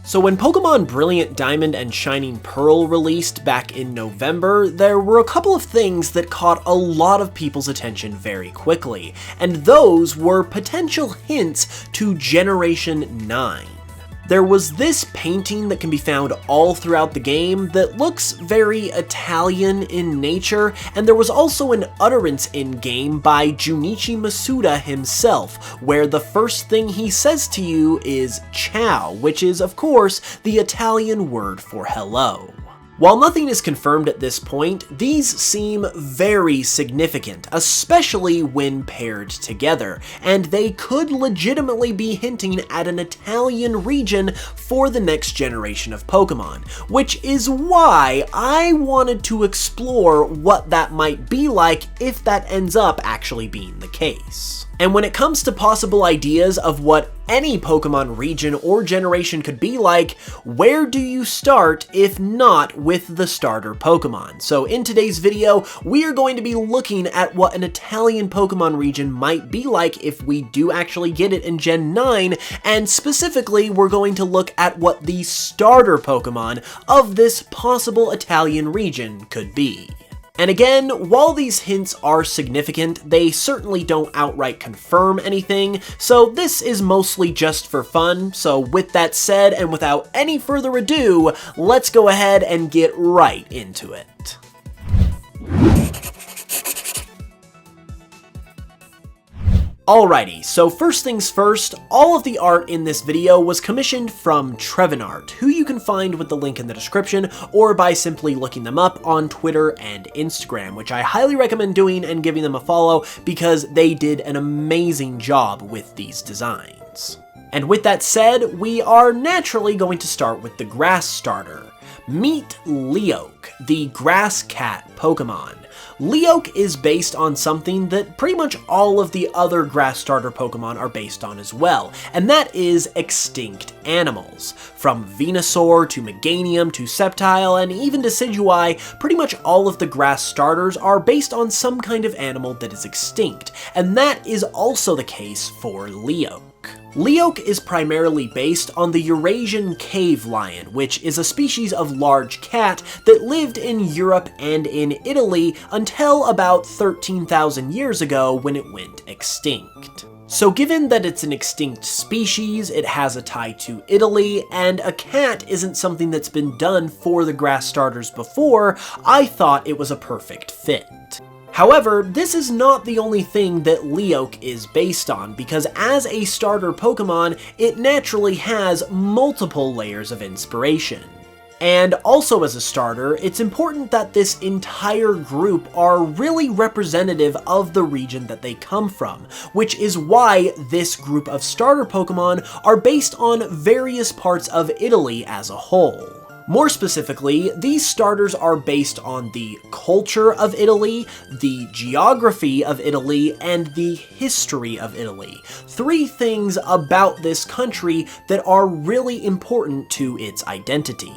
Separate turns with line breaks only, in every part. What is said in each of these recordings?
So when Pokemon Brilliant Diamond and Shining Pearl released back in November, there were a couple of things that caught a lot of people's attention very quickly, and those were potential hints to Generation 9. There was this painting that can be found all throughout the game that looks very Italian in nature, and there was also an utterance in-game by Junichi Masuda himself, where the first thing he says to you is ciao, which is, of course, the Italian word for hello. While nothing is confirmed at this point, these seem very significant, especially when paired together, and they could legitimately be hinting at an Italian region for the next generation of Pokemon, which is why I wanted to explore what that might be like if that ends up actually being the case. And when it comes to possible ideas of what any Pokemon region or generation could be like, where do you start if not with the starter Pokemon? So in today's video, we are going to be looking at what an Italian Pokemon region might be like if we do actually get it in Gen 9, and specifically we're going to look at what the starter Pokemon of this possible Italian region could be. And again, while these hints are significant, they certainly don't outright confirm anything, so this is mostly just for fun. So with that said, and without any further ado, let's go ahead and get right into it. Alrighty, so first things first, all of the art in this video was commissioned from Trevenart, who you can find with the link in the description, or by simply looking them up on Twitter and Instagram, which I highly recommend doing and giving them a follow because they did an amazing job with these designs. And with that said, we are naturally going to start with the grass starter. Meet Leoke, the grass cat Pokemon. Leoke is based on something that pretty much all of the other grass starter Pokemon are based on as well, and that is extinct animals. From Venusaur to Meganium to Sceptile and even Decidueye, pretty much all of the grass starters are based on some kind of animal that is extinct, and that is also the case for Leoke. Leoke is primarily based on the Eurasian cave lion, which is a species of large cat that lived in Europe and in Italy until about 13,000 years ago when it went extinct. So given that it's an extinct species, it has a tie to Italy, and a cat isn't something that's been done for the grass starters before, I thought it was a perfect fit. However, this is not the only thing that Leoke is based on, because as a starter Pokemon, it naturally has multiple layers of inspiration. And also as a starter, it's important that this entire group are really representative of the region that they come from, which is why this group of starter Pokemon are based on various parts of Italy as a whole. More specifically, these starters are based on the culture of Italy, the geography of Italy, and the history of Italy. Three things about this country that are really important to its identity.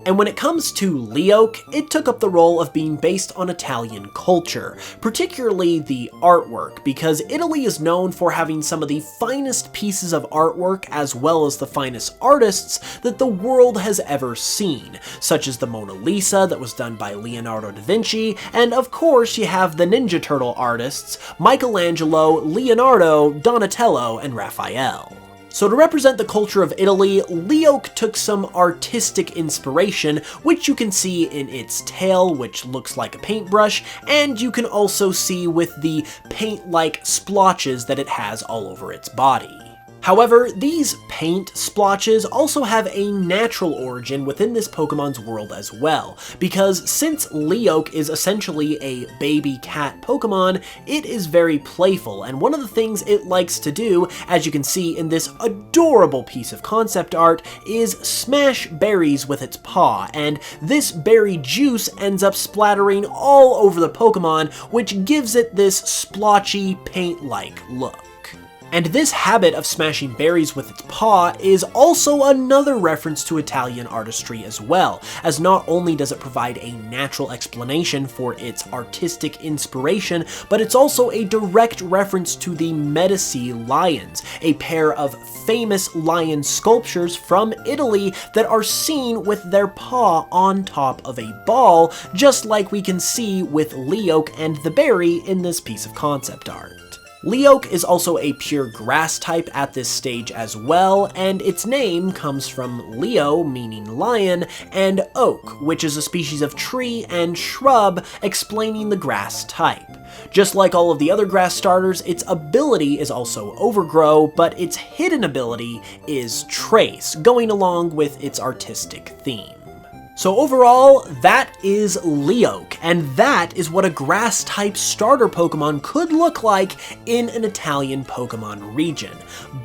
And when it comes to Leoke, it took up the role of being based on Italian culture, particularly the artwork, because Italy is known for having some of the finest pieces of artwork as well as the finest artists that the world has ever seen, such as the Mona Lisa that was done by Leonardo da Vinci, and of course you have the Ninja Turtle artists Michelangelo, Leonardo, Donatello, and Raphael. So to represent the culture of Italy, Leoke took some artistic inspiration, which you can see in its tail, which looks like a paintbrush, and you can also see with the paint-like splotches that it has all over its body. However, these paint splotches also have a natural origin within this Pokemon's world as well, because since Leoke is essentially a baby cat Pokemon, it is very playful, and one of the things it likes to do, as you can see in this adorable piece of concept art, is smash berries with its paw, and this berry juice ends up splattering all over the Pokemon, which gives it this splotchy, paint-like look. And this habit of smashing berries with its paw is also another reference to Italian artistry as well, as not only does it provide a natural explanation for its artistic inspiration, but it's also a direct reference to the Medici lions, a pair of famous lion sculptures from Italy that are seen with their paw on top of a ball, just like we can see with Leoke and the berry in this piece of concept art. Leoke is also a pure grass type at this stage as well, and its name comes from Leo, meaning lion, and oak, which is a species of tree and shrub, explaining the grass type. Just like all of the other grass starters, its ability is also Overgrow, but its hidden ability is Trace, going along with its artistic theme. So overall, that is Leoke, and that is what a grass-type starter Pokemon could look like in an Italian Pokemon region.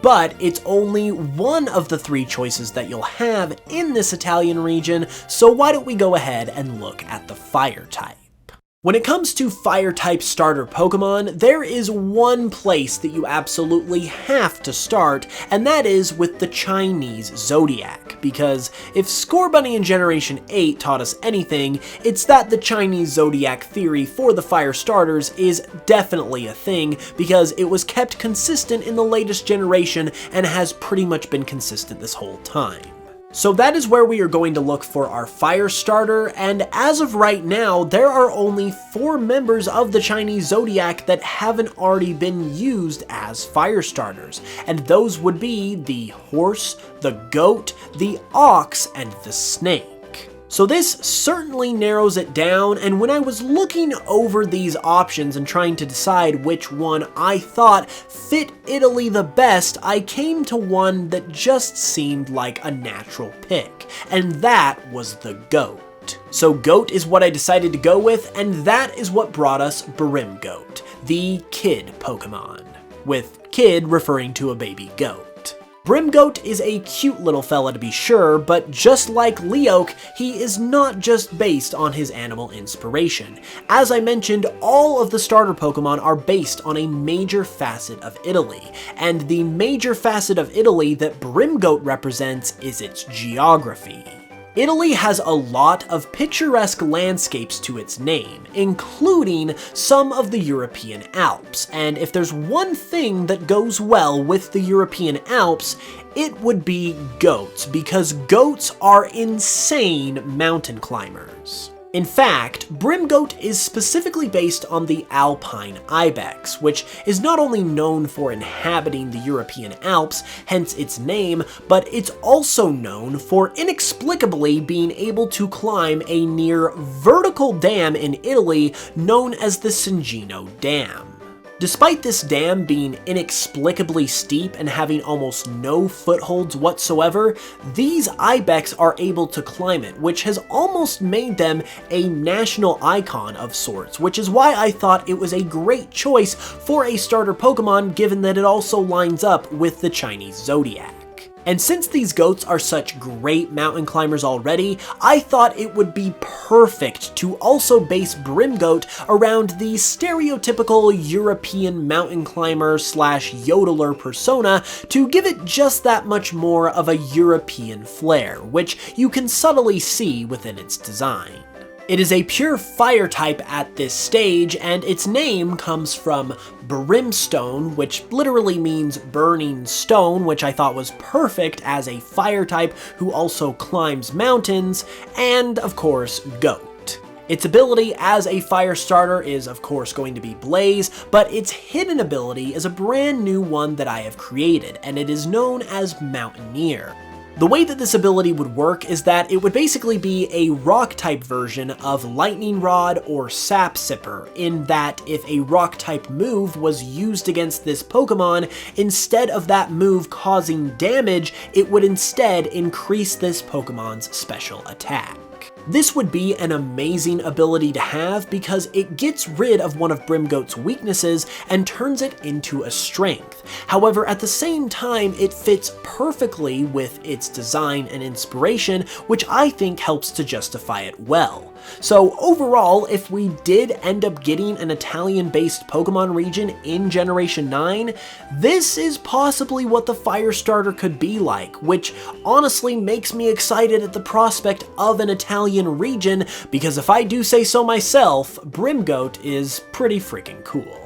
But it's only one of the 3 choices that you'll have in this Italian region, so why don't we go ahead and look at the fire type. When it comes to fire-type starter Pokemon, there is one place that you absolutely have to start, and that is with the Chinese Zodiac, because if Scorbunny in Generation 8 taught us anything, it's that the Chinese Zodiac theory for the fire starters is definitely a thing, because it was kept consistent in the latest generation and has pretty much been consistent this whole time. So that is where we are going to look for our fire starter, and as of right now, there are only 4 members of the Chinese Zodiac that haven't already been used as fire starters, and those would be the horse, the goat, the ox, and the snake. So this certainly narrows it down, and when I was looking over these options and trying to decide which one I thought fit Italy the best, I came to one that just seemed like a natural pick, and that was the goat. So goat is what I decided to go with, and that is what brought us Brimgoat, the kid Pokemon, with kid referring to a baby goat. Brimgoat is a cute little fella to be sure, but just like Leoke, he is not just based on his animal inspiration. As I mentioned, all of the starter Pokemon are based on a major facet of Italy, and the major facet of Italy that Brimgoat represents is its geography. Italy has a lot of picturesque landscapes to its name, including some of the European Alps, and if there's one thing that goes well with the European Alps, it would be goats, because goats are insane mountain climbers. In fact, Brimgoat is specifically based on the Alpine Ibex, which is not only known for inhabiting the European Alps, hence its name, but it's also known for inexplicably being able to climb a near vertical dam in Italy known as the Cingino Dam. Despite this dam being inexplicably steep and having almost no footholds whatsoever, these ibex are able to climb it, which has almost made them a national icon of sorts, which is why I thought it was a great choice for a starter Pokemon, given that it also lines up with the Chinese Zodiac. And since these goats are such great mountain climbers already, I thought it would be perfect to also base Brimgoat around the stereotypical European mountain climber / yodeler persona to give it just that much more of a European flair, which you can subtly see within its design. It is a pure fire type at this stage, and its name comes from brimstone, which literally means burning stone, which I thought was perfect as a fire type who also climbs mountains, and of course, goat. Its ability as a fire starter is of course going to be Blaze, but its hidden ability is a brand new one that I have created, and it is known as Mountaineer. The way that this ability would work is that it would basically be a rock-type version of Lightning Rod or Sap Sipper, in that if a rock-type move was used against this Pokemon, instead of that move causing damage, it would instead increase this Pokemon's special attack. This would be an amazing ability to have because it gets rid of one of Brimgoat's weaknesses and turns it into a strength. However, at the same time, it fits perfectly with its design and inspiration, which I think helps to justify it well. So overall, if we did end up getting an Italian-based Pokemon region in Generation 9, this is possibly what the Firestarter could be like, which honestly makes me excited at the prospect of an Italian region, because if I do say so myself, Brimgoat is pretty freaking cool.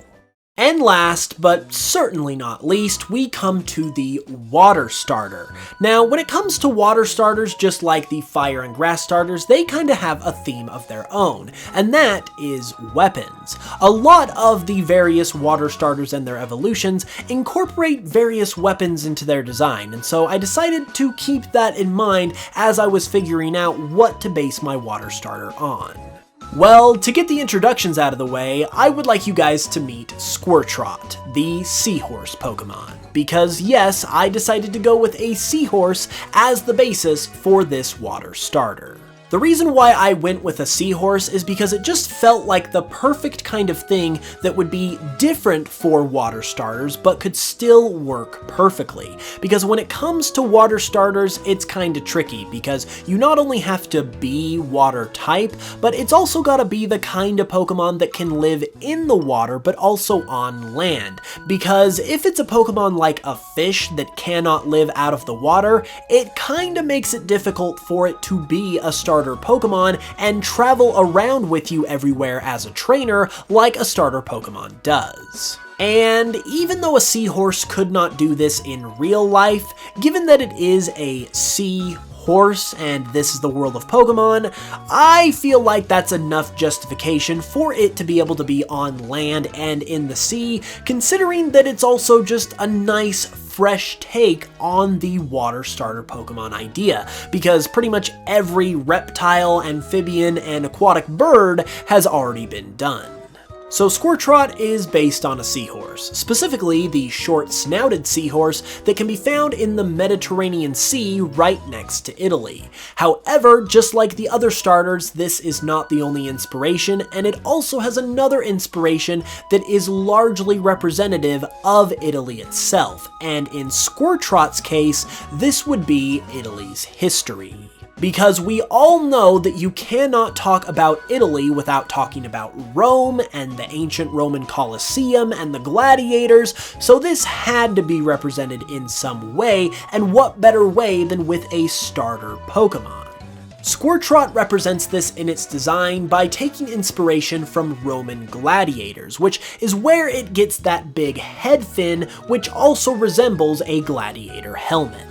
And last, but certainly not least, we come to the Water Starter. Now, when it comes to Water Starters, just like the Fire and Grass Starters, they kind of have a theme of their own, and that is weapons. A lot of the various Water Starters and their evolutions incorporate various weapons into their design, and so I decided to keep that in mind as I was figuring out what to base my Water Starter on. Well, to get the introductions out of the way, I would like you guys to meet Squirtrot, the Seahorse Pokemon. Because yes, I decided to go with a Seahorse as the basis for this Water Starter. The reason why I went with a Seahorse is because it just felt like the perfect kind of thing that would be different for Water Starters, but could still work perfectly. Because when it comes to Water Starters, it's kinda tricky, because you not only have to be Water type, but it's also gotta be the kind of Pokemon that can live in the water, but also on land. Because if it's a Pokemon like a fish that cannot live out of the water, it kinda makes it difficult for it to be a starter Pokemon and travel around with you everywhere as a trainer like a starter Pokemon does. And even though a Seahorse could not do this in real life, given that it is a Seahorse and this is the world of Pokemon, I feel like that's enough justification for it to be able to be on land and in the sea, considering that it's also just a nice fresh take on the Water Starter Pokemon idea, because pretty much every reptile, amphibian, and aquatic bird has already been done. So Squirtrot is based on a seahorse, specifically the short-snouted seahorse that can be found in the Mediterranean Sea right next to Italy. However, just like the other starters, this is not the only inspiration, and it also has another inspiration that is largely representative of Italy itself, and in Squirtrot's case, this would be Italy's history. Because we all know that you cannot talk about Italy without talking about Rome and the ancient Roman Colosseum and the gladiators, so this had to be represented in some way, and what better way than with a starter Pokemon? Squirtrot represents this in its design by taking inspiration from Roman gladiators, which is where it gets that big head fin, which also resembles a gladiator helmet.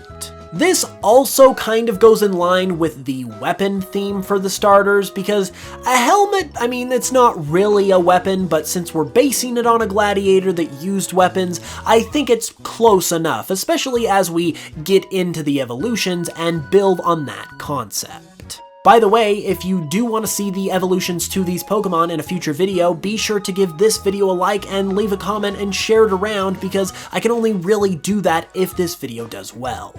This also kind of goes in line with the weapon theme for the starters, because a helmet, I mean, it's not really a weapon, but since we're basing it on a gladiator that used weapons, I think it's close enough, especially as we get into the evolutions and build on that concept. By the way, if you do want to see the evolutions to these Pokemon in a future video, be sure to give this video a like and leave a comment and share it around, because I can only really do that if this video does well.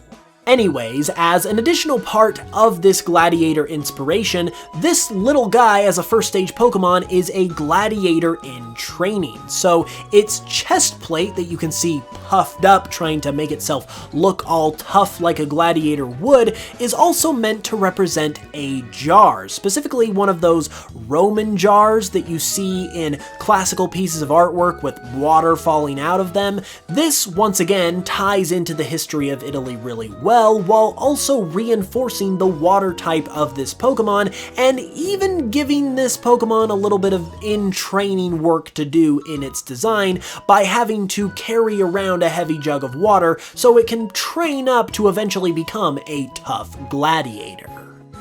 Anyways, as an additional part of this gladiator inspiration, this little guy as a first stage Pokemon is a gladiator in training. So its chest plate that you can see puffed up trying to make itself look all tough like a gladiator would is also meant to represent a jar, specifically one of those Roman jars that you see in classical pieces of artwork with water falling out of them. This, once again, ties into the history of Italy really well, while also reinforcing the water type of this Pokemon, and even giving this Pokemon a little bit of in-training work to do in its design by having to carry around a heavy jug of water so it can train up to eventually become a tough gladiator.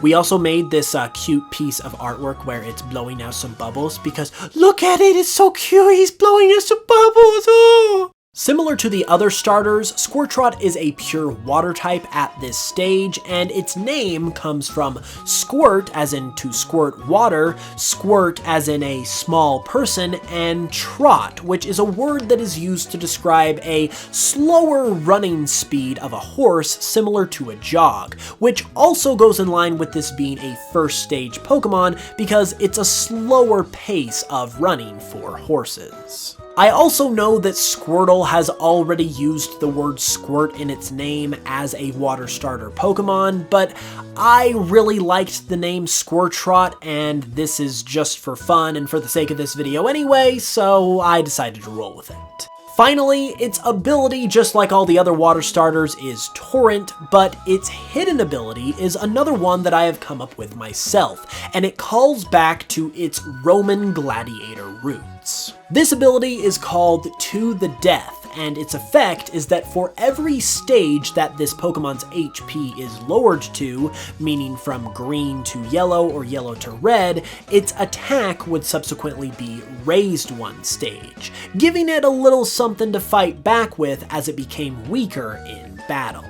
We also made this cute piece of artwork where it's blowing out some bubbles, because look at it, it's so cute, he's blowing out some bubbles, oh! Similar to the other starters, Squirtrot is a pure water type at this stage, and its name comes from squirt as in to squirt water, squirt as in a small person, and trot, which is a word that is used to describe a slower running speed of a horse similar to a jog, which also goes in line with this being a first stage Pokemon because it's a slower pace of running for horses. I also know that Squirtle has already used the word squirt in its name as a water starter Pokemon, but I really liked the name Squirtrot, and this is just for fun and for the sake of this video anyway, so I decided to roll with it. Finally, its ability, just like all the other water starters, is Torrent, but its hidden ability is another one that I have come up with myself, and it calls back to its Roman gladiator roots. This ability is called To the Death, and its effect is that for every stage that this Pokemon's HP is lowered to, meaning from green to yellow or yellow to red, its attack would subsequently be raised one stage, giving it a little something to fight back with as it became weaker in battle.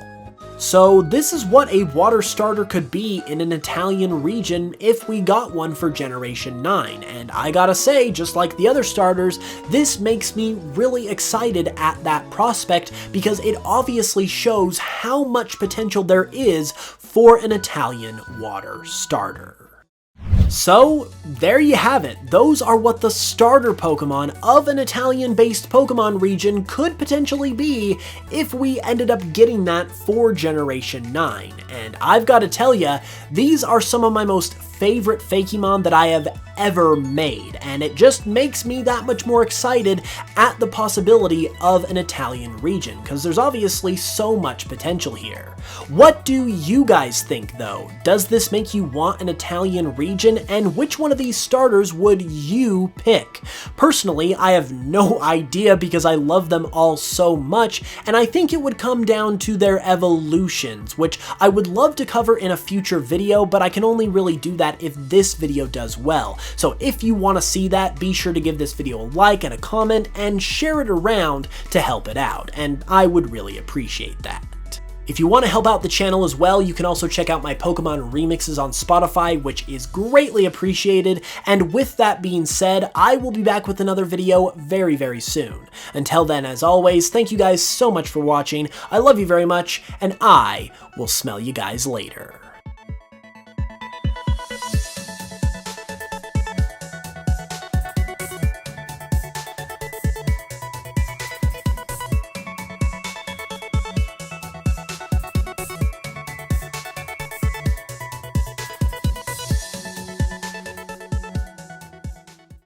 So this is what a water starter could be in an Italian region if we got one for Generation 9, and I gotta say, just like the other starters, this makes me really excited at that prospect because it obviously shows how much potential there is for an Italian water starter. So, there you have it. Those are what the starter Pokemon of an Italian-based Pokemon region could potentially be if we ended up getting that for Generation 9. And I've got to tell ya, these are some of my most favorite Fakemon that I have ever made, and it just makes me that much more excited at the possibility of an Italian region, because there's obviously so much potential here. What do you guys think though? Does this make you want an Italian region, and which one of these starters would you pick? Personally, I have no idea because I love them all so much, and I think it would come down to their evolutions, which I would love to cover in a future video, but I can only really do that if this video does well. So if you want to see that, be sure to give this video a like and a comment and share it around to help it out, and I would really appreciate that. If you want to help out the channel as well, you can also check out my Pokemon remixes on Spotify, which is greatly appreciated. And with that being said, I will be back with another video very, very soon. Until then, as always, thank you guys so much for watching. I love you very much, and I will smell you guys later.